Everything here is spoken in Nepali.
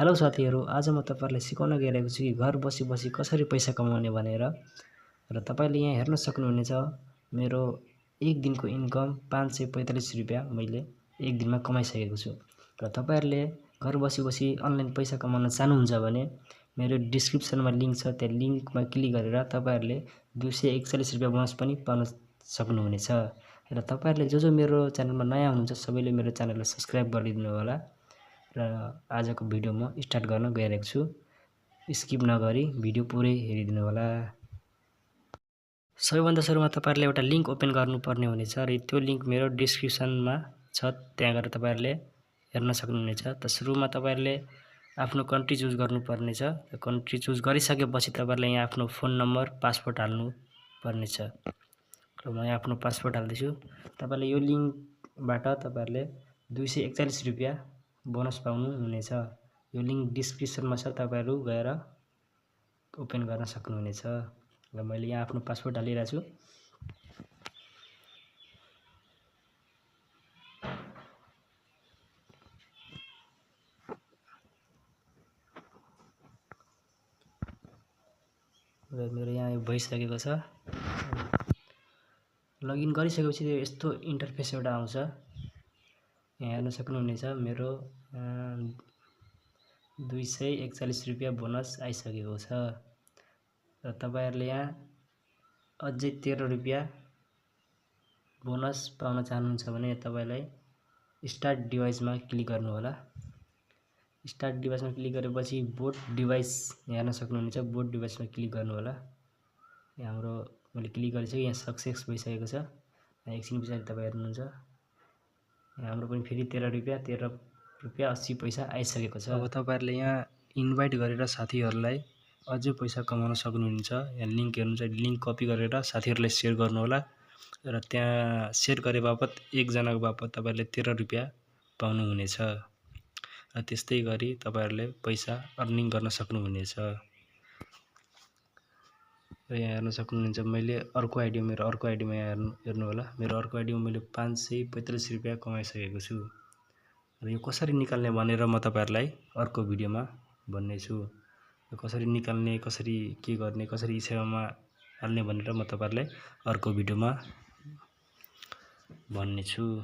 हेलो साथीहरू, आज म तपाईहरुलाई सिकाउन गइरहेको छु कि घर बसी कसरी पैसा कमाउने भनेर। र तपाईले यहाँ हेर्न सक्नुहुनेछ मेरो एक दिनको इन्कम 545 रुपैयाँ मैले एक दिनमा कमाइसकेको छु। र तपाईहरुले घर बसी अनलाइन पैसा कमाउन चाहनुहुन्छ भने मेरो डिस्क्रिप्सनमा लिंक छ, त्यहाँ लिंकमा क्लिक गरेर तपाईहरुले 241 रुपैयाँ बोनस पनि पाउन सक्नुहुनेछ। र तपाईहरुले जो मेरो च्यानलमा नयाँ हुनुहुन्छ सबैले मेरो च्यानललाई सब्स्क्राइब गरिदिनु होला। र आजको भिडियो म स्टार्ट गर्न गइरहेको छु। स्किप नगरी भिडियो पुरै हेरिदिनु होला। सबैभन्दा सुरुमा तपाईहरुले एउटा लिंक ओपन गर्नुपर्ने हुनेछ र त्यो लिंक मेरो डिस्क्रिप्सनमा छ, त्यहाँ गएर तपाईहरुले हेर्न सक्नुहुनेछ। त सुरुमा तपाईहरुले आफ्नो कन्ट्री चुज गर्नुपर्ने छ। कन्ट्री चुज गरिसकेपछि तपाईहरुले यहाँ आफ्नो फोन नम्बर, पासवर्ड हाल्नु पर्ने छ। र म यहाँ आफ्नो पासवर्ड हाल्दैछु। तपाईले यो लिंकबाट तपाईहरुले 241 रुपैयाँ बोनस पाउनु हुनेछ। यो लिंक डिस्क्रिप्सनमा छ, तपाईहरु गएर ओपन गर्न सक्नुहुनेछ। र मैले यहाँ आफ्नो पासवर्ड हालिरहेको छु। र मेरो यहाँ भइसकेको छ। लगइन गरिसकेपछि यस्तो इन्टरफेस एउटा आउँछ, यहाँ हेर्न सक्नुहुनेछ मेरो 241 रुपैयाँ बोनस आइसकेको छ। र तपाईहरुले यहाँ अझै 13 रुपैयाँ बोनस पाउन चाहनुहुन्छ भने तपाईलाई स्टार्ट डिभाइसमा क्लिक गर्नु होला। स्टार्ट डिभाइसमा क्लिक गरेपछि बोट डिभाइस हेर्न सक्नुहुनेछ, बोट डिभाइसमा क्लिक गर्नु होला। यहाँ हाम्रो मैले क्लिक गरिसकेँ, यहाँ सक्सेस भइसकेको छ। एकछिन पछाडि तपाई हेर्नुहुन्छ यहाँ हाम्रो पनि फेरि 13 रुपैयाँ 80 पैसा आइसकेको छ। अब तपाईहरुले यहाँ इन्भाइट गरेर साथीहरुलाई अझै पैसा कमाउन सक्नुहुन्छ। यहाँ लिंक हेर्नुहुन्छ, लिंक कपी गरेर साथीहरुलाई शेयर गर्नु होला। र त्यहाँ शेयर गरे बापत एक जनाको बापत तपाईहरुले 13 रुपैयाँ पाउनु हुनेछ। र त्यस्तै गरी तपाईहरुले पैसा अर्निङ गर्न सक्नुहुनेछ। र यहाँ हेर्न सक्नुहुन्छ मैले अर्को आइडी, मेरो अर्को आइडीमा यहाँ हेर्नु होला। मेरो अर्को आइडीमा मैले 545 रुपैयाँ कमाइसकेको छु। र यो कसरी निकाल्ने भनेर म तपाईहरुलाई अर्को भिडियोमा भन्ने छु। कसरी निकाल्ने, कसरी के गर्ने, कसरी सेवामा हाल्ने भनेर म तपाईहरुलाई अर्को भिडियोमा भन्ने छु।